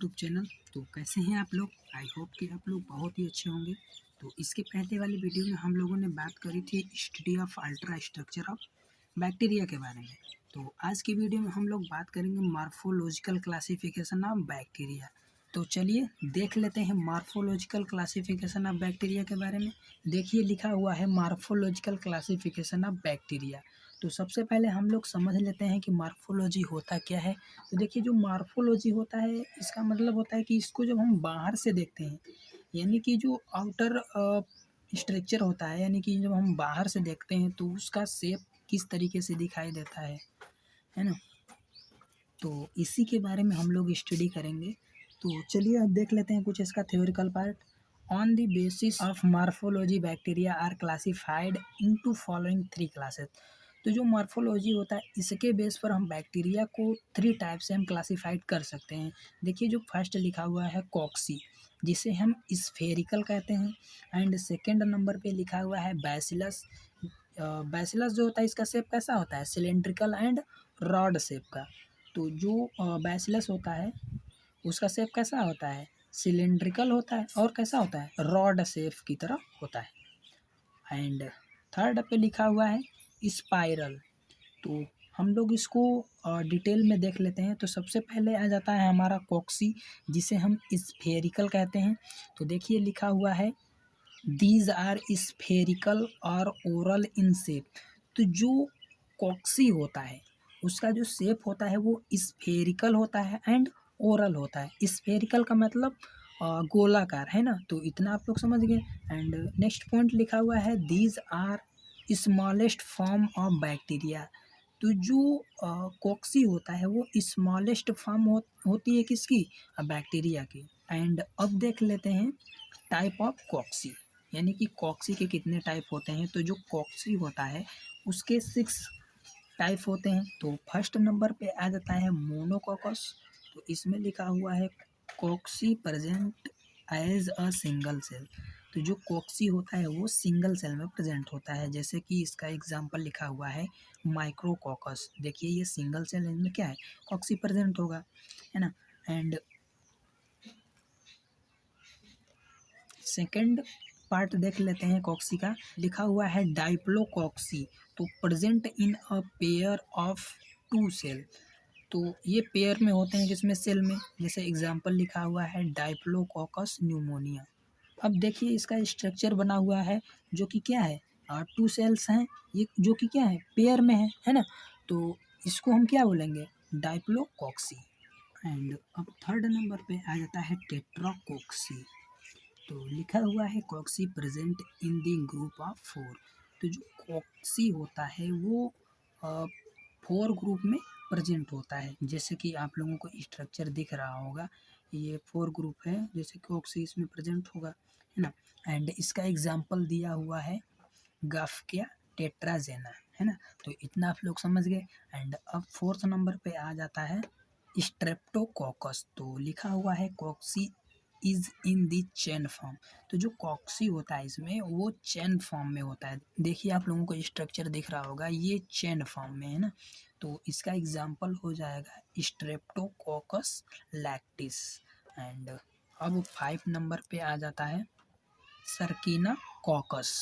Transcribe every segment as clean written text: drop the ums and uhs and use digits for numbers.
YouTube channel. तो कैसे हैं आप लोग? आई होप कि आप लोग बहुत ही अच्छे होंगे। तो इसके पहले वाली वीडियो में हम लोगों ने बात करी थी study of ultra structure of bacteria के बारे में। तो आज की वीडियो में हम लोग बात करेंगे मॉर्फोलॉजिकल क्लासिफिकेशन ऑफ बैक्टीरिया। तो चलिए देख लेते हैं मॉर्फोलॉजिकल क्लासिफिकेशन ऑफ बैक्टीरिया के बारे में। देखिए लिखा हुआ है मॉर्फोलॉजिकल क्लासिफिकेशन ऑफ बैक्टीरिया। तो सबसे पहले हम लोग समझ लेते हैं कि मॉर्फोलॉजी होता क्या है। तो देखिए जो मॉर्फोलॉजी होता है इसका मतलब होता है कि इसको जब हम बाहर से देखते हैं, यानी कि जो आउटर स्ट्रक्चर होता है, यानी कि जब हम बाहर से देखते हैं तो उसका शेप किस तरीके से दिखाई देता है ना। तो इसी के बारे में हम लोग स्टडी करेंगे। तो चलिए अब देख लेते हैं कुछ इसका theoretical part. On the basis of morphology bacteria are classified into following 3 classes. तो जो मॉर्फोलॉजी होता है इसके बेस पर हम बैक्टीरिया को 3 टाइप से हम क्लासिफाइड कर सकते हैं। देखिए जो फर्स्ट लिखा हुआ है कॉक्सी, जिसे हम स्फेरिकल कहते हैं। एंड सेकेंड नंबर पे लिखा हुआ है बैसिलस। बैसिलस जो होता है इसका शेप कैसा होता है? सिलेंड्रिकल एंड रॉड शेप का। तो जो बैसिलस होता है उसका शेप कैसा होता है? सिलेंड्रिकल होता है और कैसा होता है? रॉड शेप की तरह होता है। एंड थर्ड पे लिखा हुआ है स्पाइरल। तो हम लोग इसको डिटेल में देख लेते हैं। तो सबसे पहले आ जाता है हमारा कॉक्सी, जिसे हम स्फेरिकल कहते हैं। तो देखिए लिखा हुआ है दीज आर स्फेरिकल और ओरल इन शेप। तो जो कॉक्सी होता है उसका जो शेप होता है वो स्फेरिकल होता है एंड ओरल होता है। स्फेरिकल का मतलब गोलाकार, है ना। तो इतना आप लोग समझ गए। एंड नेक्स्ट पॉइंट लिखा हुआ है these are smallest form of bacteria. तो जो कॉक्सी होता है वो स्मॉलेस्ट फॉर्म होती है किसकी? बैक्टीरिया की। एंड अब देख लेते हैं टाइप ऑफ कॉक्सी, यानी कि कॉक्सी के कितने टाइप होते हैं। तो जो कॉक्सी होता है उसके 6 टाइप होते हैं। तो फर्स्ट नंबर पे आ जाता है मोनोकोकस। तो इसमें लिखा हुआ है cocci present as a single cell. तो जो कॉक्सी होता है वो सिंगल सेल में प्रेजेंट होता है। जैसे कि इसका एग्जांपल लिखा हुआ है माइक्रोकोकस। देखिए ये सिंगल सेल, इनमें क्या है? कॉक्सी प्रेजेंट होगा, है ना। एंड सेकंड पार्ट देख लेते हैं कॉक्सी का। लिखा हुआ है डाइप्लोकॉक्सी। तो present in a pair of 2 cell. तो ये पेयर में होते हैं किसमें? सेल में। जैसे एग्जांपल लिखा हुआ है डाइप्लोकोकस न्यूमोनिया। अब देखिए इसका स्ट्रक्चर बना हुआ है जो कि क्या है? 2 सेल्स हैं ये, जो कि क्या है? पेयर में है ना। तो इसको हम क्या बोलेंगे? डाइप्लोकॉक्सी। एंड अब थर्ड नंबर पे आ जाता है टेट्राकोक्सी। तो लिखा हुआ है cocci present in the group of 4। तो जो कॉक्सी होता है वो 4 ग्रुप में प्रेजेंट होता है। जैसे कि आप लोगों को स्ट्रक्चर दिख रहा होगा, ये 4 ग्रुप है, जैसे कॉक्सी इसमें प्रेजेंट होगा, है ना। एंड इसका एग्जांपल दिया हुआ है गाफकिया टेट्राजेना, है ना। तो इतना आप लोग समझ गए। एंड अब फोर्थ नंबर पे आ जाता है स्ट्रेप्टोकोकस। तो लिखा हुआ है cocci is in the chain form. तो जो कॉक्सी होता है इसमें वो चेन फॉर्म में होता है। देखिए आप लोगों को स्ट्रक्चर दिख रहा होगा, ये चेन फॉर्म में है ना। तो इसका एग्जांपल हो जाएगा स्ट्रेप्टोकोकस लैक्टिस। एंड अब 5 नंबर पे आ जाता है सर्किना कॉकस।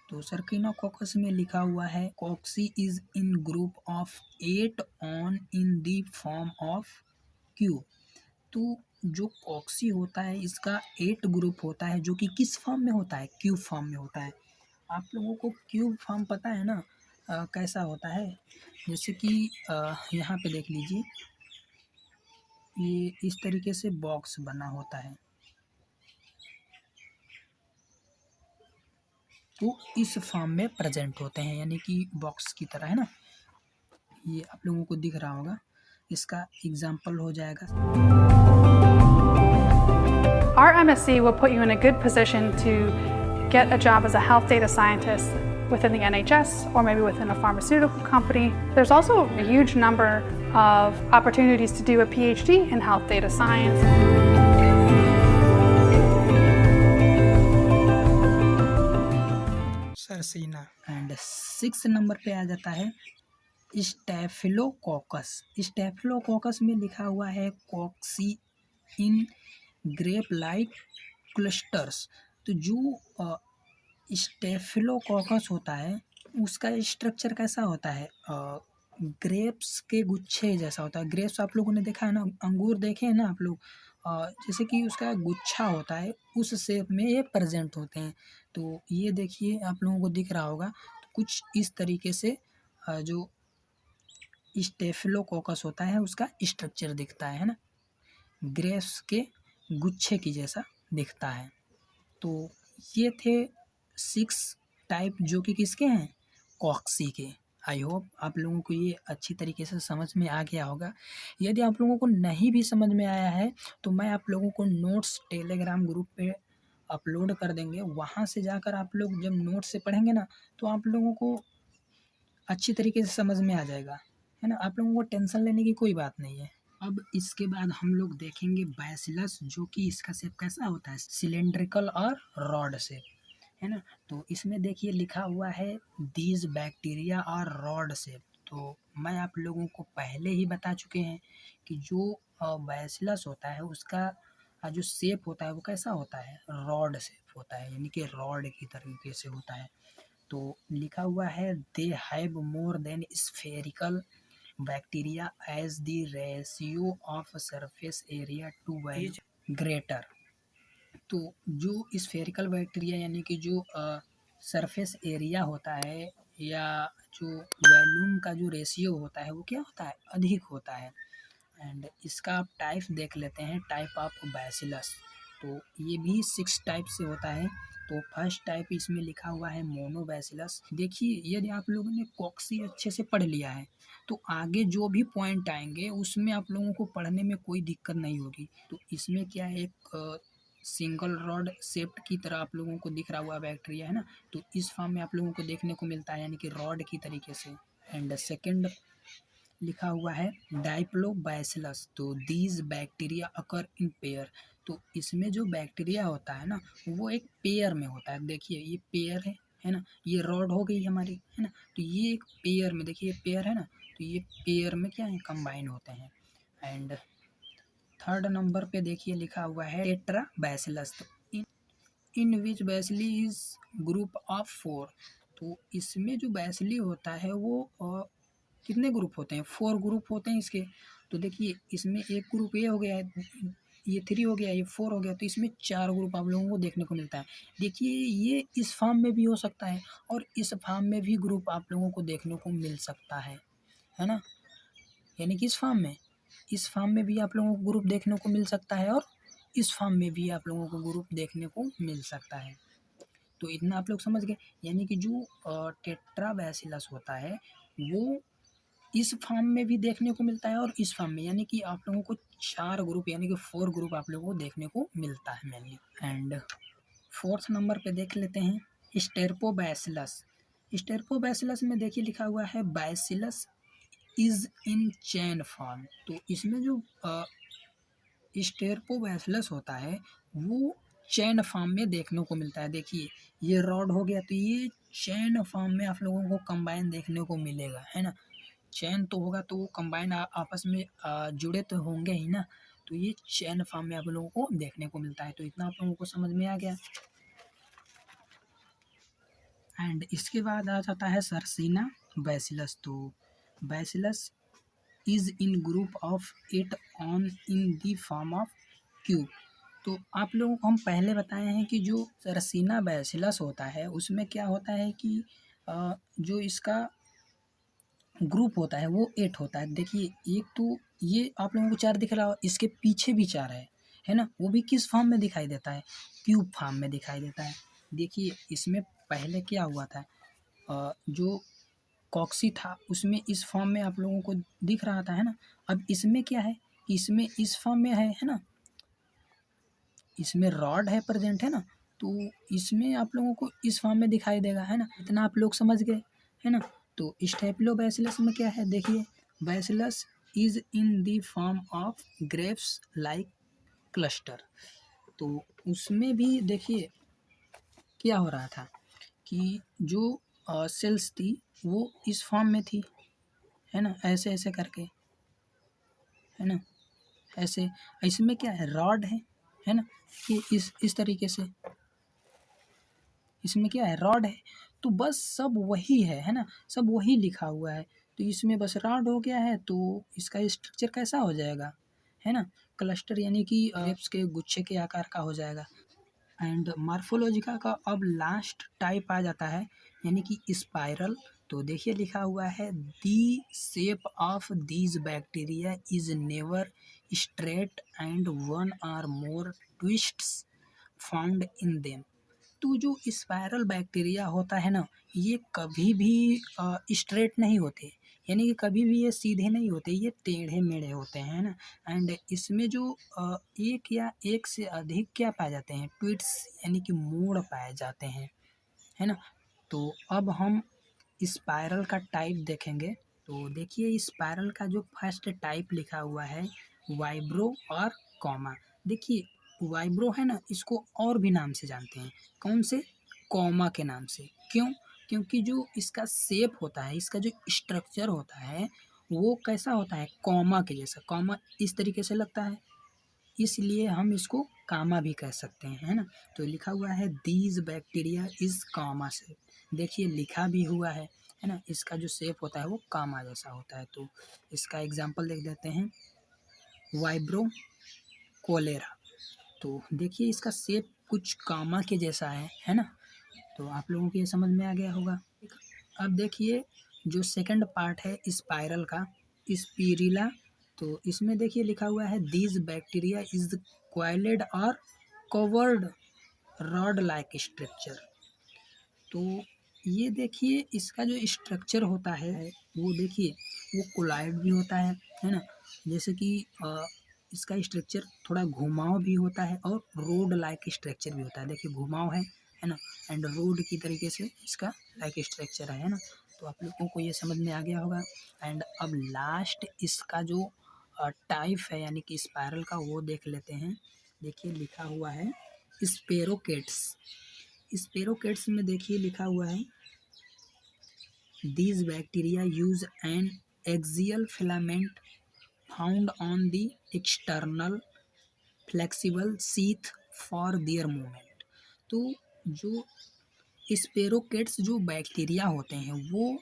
तो सर्किना कॉकस में लिखा हुआ है cocci is in group of 8 on in the form of cube. तो जो कॉक्सी होता है इसका 8 ग्रुप होता है, जो कि किस फॉर्म में होता है? क्यूब फॉर्म में होता है। आप लोगों को क्यूब फॉर्म पता है ना कैसा होता है? जैसे कि यहाँ पे देख लीजिए, ये इस तरीके से बॉक्स बना होता है। तो इस फॉर्म में प्रेजेंट होते हैं, यानी कि बॉक्स की तरह, है ना। ये आप लोगों को दिख रहा होगा, इसका एग्जाम्पल हो जाएगा। Our MSc will put you in a good position to get a job as a health data scientist within the NHS or maybe within a pharmaceutical company. There's also a huge number of opportunities to do a PhD in health data science. Sarcina. And 6 number पे आ जाता है staphylococcus में लिखा हुआ है cocci in grape like clusters. तो जो स्टेफिलोकोकस होता है उसका स्ट्रक्चर कैसा होता है, ग्रेप्स के गुच्छे जैसा होता है। ग्रेप्स आप लोगों ने देखा है ना, अंगूर देखे हैं ना आप लोग, जैसे कि उसका गुच्छा होता है उस शेप में ये प्रेजेंट होते हैं। तो ये देखिए आप लोगों को दिख रहा होगा, तो कुछ इस तरीके से जो स्टेफिलोकोकस होता है उसका स्ट्रक्चर दिखता है ना, ग्रेप्स के गुच्छे की जैसा दिखता है। तो ये थे 6 टाइप जो कि किसके हैं, कॉक्सी के। आई होप आप लोगों को ये अच्छी तरीके से समझ में आ गया होगा। यदि आप लोगों को नहीं भी समझ में आया है तो मैं आप लोगों को नोट्स टेलीग्राम ग्रुप पे अपलोड कर देंगे, वहाँ से जाकर आप लोग जब नोट से पढ़ेंगे ना तो आप लोगों को अच्छी तरीके से समझ में आ जाएगा, है ना। आप लोगों को टेंशन लेने की कोई बात नहीं है। अब इसके बाद हम लोग देखेंगे बैसिलस, जो कि इसका शेप कैसा होता है, सिलेंड्रिकल और रॉड शेप, है ना। तो इसमें देखिए लिखा हुआ है दीज बैक्टीरिया और रॉड शेप। तो मैं आप लोगों को पहले ही बता चुके हैं कि जो बैसिलस होता है उसका जो शेप होता है वो कैसा होता है, रॉड शेप होता है, यानी कि रॉड की तरीके से होता है। तो लिखा हुआ है they have more than spherical bacteria as the ratio of surface area to is greater. तो जो स्फेरिकल बैक्टीरिया यानी कि जो सरफेस एरिया होता है या जो वॉल्यूम का जो रेशियो होता है वो क्या होता है, अधिक होता है। एंड इसका आप टाइप देख लेते हैं, टाइप ऑफ बैसिलस। तो ये भी 6 टाइप से होता है। तो फर्स्ट टाइप इसमें लिखा हुआ है मोनोबैसिलस। देखिए यदि आप लोगों ने कॉक्सी अच्छे से पढ़ लिया है तो आगे जो भी पॉइंट आएंगे उसमें आप लोगों को पढ़ने में कोई दिक्कत नहीं होगी। तो इसमें क्या है, एक सिंगल रॉड शेप्ड की तरह आप लोगों को दिख रहा हुआ बैक्टीरिया है ना, तो इस फॉर्म में आप लोगों को देखने को मिलता है, यानी कि रॉड की तरीके से। एंड सेकंड लिखा हुआ है डाइप्लोबैसिलस। तो these bacteria occur in pair. तो इसमें जो बैक्टीरिया होता है ना वो एक पेयर में होता है। देखिए ये पेयर है ना, ये रॉड हो गई हमारी, है ना। तो ये एक पेयर में, देखिए ये पेयर है ना, तो ये पेयर में क्या है, कंबाइन होते हैं। एंड थर्ड नंबर पे देखिए लिखा हुआ है टेट्राबैसिलस। तो इन विच बैसिली इज ग्रुप ऑफ 4। तो इसमें जो बैसिली होता है वो कितने ग्रुप होते हैं, 4 ग्रुप होते हैं इसके। तो देखिए इसमें एक ग्रुप ये हो गया है, ये 3 हो गया, ये 4 हो गया, तो इसमें 4 ग्रुप आप लोगों को देखने को मिलता है। देखिए ये इस फॉर्म में भी हो सकता है और इस फॉर्म में भी ग्रुप आप लोगों को देखने को मिल सकता है ना। यानी कि इस फॉर्म में भी आप लोगों को ग्रुप देखने को मिल सकता है और इस फॉर्म में भी आप लोगों को ग्रुप देखने को मिल सकता है। तो इतना आप लोग समझ गए, यानी कि जो टेट्राबैसिलस होता है वो इस फॉर्म में भी देखने को मिलता है और इस फॉर्म में, यानी कि आप लोगों को 4 ग्रुप यानी कि 4 ग्रुप आप लोगों को देखने को मिलता है मेनली। एंड फोर्थ नंबर पे देख लेते हैं स्टेरपोबैसिलस। स्टेरपोबैसिलस में देखिए लिखा हुआ है bacillus is in chain form. तो इसमें जो स्टेरपोबैसिलस होता है वो चैन फॉर्म में देखने को मिलता है। देखिए ये रॉड हो गया, तो ये चैन फॉर्म में आप लोगों को कंबाइन देखने को मिलेगा, है ना। चैन तो होगा तो वो कंबाइन आपस में जुड़े तो होंगे ही ना, तो ये चैन फॉर्म में आप लोगों को देखने को मिलता है। तो इतना आप लोगों को समझ में आ गया। एंड इसके बाद आ जाता है सरसीना बैसिलस। तो bacillus is in group of 8 on in the form of cube. तो आप लोगों को हम पहले बताए हैं कि जो सरसीना बैसिलस होता है उसमें क्या होता है कि जो इसका ग्रुप होता है वो 8 होता है। देखिए एक तो ये आप लोगों को 4 दिख रहा हो, इसके पीछे भी 4 है ना, वो भी किस फॉर्म में दिखाई देता है, क्यूब फॉर्म में दिखाई देता है। देखिए इसमें पहले क्या हुआ था, जो कॉक्सी था उसमें इस फॉर्म में आप लोगों को दिख रहा था, है ना। अब इसमें क्या है, इसमें इस फॉर्म में है ना, इसमें रॉड है प्रेजेंट, है ना। तो इसमें आप लोगों को इस फॉर्म में दिखाई देगा, है ना। इतना आप लोग समझ गए, है ना। तो स्टेफिलोबैसिलस में क्या है, देखिए bacillus is in the form of grapes like cluster. तो उसमें भी देखिए क्या हो रहा था कि जो सेल्स थी वो इस फॉर्म में थी, है ना, ऐसे ऐसे करके, है ना, ऐसे। इसमें क्या है, रॉड है ना, कि इस तरीके से इसमें क्या है, रॉड है। तो बस सब वही है ना, सब वही लिखा हुआ है। तो इसमें बस रॉड हो गया है, तो इसका स्ट्रक्चर कैसा हो जाएगा, है ना, क्लस्टर यानी कि ग्रेप्स के गुच्छे के आकार का हो जाएगा। एंड मार्फोलॉजिका का अब लास्ट टाइप आ जाता है, यानी कि स्पाइरल। तो देखिए लिखा हुआ है, the shape of these bacteria is never straight and one or more twists found in them. तो जो स्पाइरल बैक्टीरिया होता है ना, ये कभी भी स्ट्रेट नहीं होते, यानी कि कभी भी ये सीधे नहीं होते, ये टेढ़े मेढ़े होते हैं ना। एंड इसमें जो एक या एक से अधिक क्या पाए जाते हैं, ट्विट्स यानी कि मोड़ पाए जाते हैं, है ना। तो अब हम स्पाइरल का टाइप देखेंगे। तो देखिए स्पाइरल का जो फर्स्ट टाइप लिखा हुआ है, वाइब्रो और कॉमा। देखिए वाइब्रो है ना, इसको और भी नाम से जानते हैं, कौन से, कॉमा के नाम से। क्यों, क्योंकि जो इसका शेप होता है, इसका जो स्ट्रक्चर होता है, वो कैसा होता है, कॉमा के जैसा। कॉमा इस तरीके से लगता है, इसलिए हम इसको कामा भी कह सकते हैं, है ना। तो लिखा हुआ है, दीज बैक्टीरिया इज कामा से। देखिए लिखा भी हुआ है ना, इसका जो शेप होता है वो कामा जैसा होता है। तो इसका एग्जाम्पल देख लेते हैं, वाइब्रो कोलेरा। तो देखिए इसका शेप कुछ कामा के जैसा है ना। तो आप लोगों को ये समझ में आ गया होगा। अब देखिए जो सेकंड पार्ट है स्पाइरल का, स्पिरिला। तो इसमें देखिए लिखा हुआ है, दीज बैक्टीरिया इज क्वाइलेड और कवर्ड रॉड लाइक स्ट्रक्चर। तो ये देखिए इसका जो स्ट्रक्चर होता है वो देखिए वो कोलाइड भी होता है ना। जैसे कि इसका स्ट्रक्चर थोड़ा घुमाव भी होता है और रोड लाइक स्ट्रक्चर भी होता है। देखिए घुमाव है ना, एंड रोड की तरीके से इसका लाइक स्ट्रक्चर है ना। तो आप लोगों को ये समझ में आ गया होगा। एंड अब लास्ट इसका जो टाइप है यानी कि स्पाइरल का, वो देख लेते हैं। देखिए लिखा हुआ है स्पेरोकेट्स। स्पेरोकेट्स में देखिए लिखा हुआ है, these bacteria use N axial filament found on the external flexible sheath for their movement. तो जो स्पेरोकेट्स जो बैक्टीरिया होते हैं वो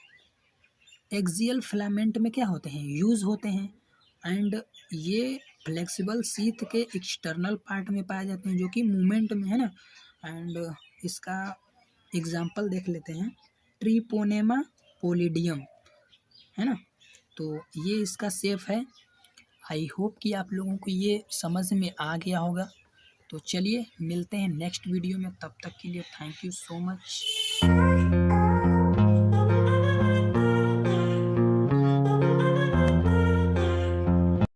एक्सियल फिलामेंट में क्या होते हैं, यूज़ होते हैं। एंड ये फ्लेक्सिबल शीथ के एक्सटर्नल पार्ट में पाए जाते हैं, जो कि मूवमेंट में है ना। एंड इसका एग्जाम्पल देख लेते हैं, ट्रिपोनेमा पोलिडियम, है ना। तो ये इसका शेप है। आई होप कि आप लोगों को ये समझ में आ गया होगा। तो चलिए मिलते हैं नेक्स्ट वीडियो में, तब तक के लिए थैंक यू सो मच।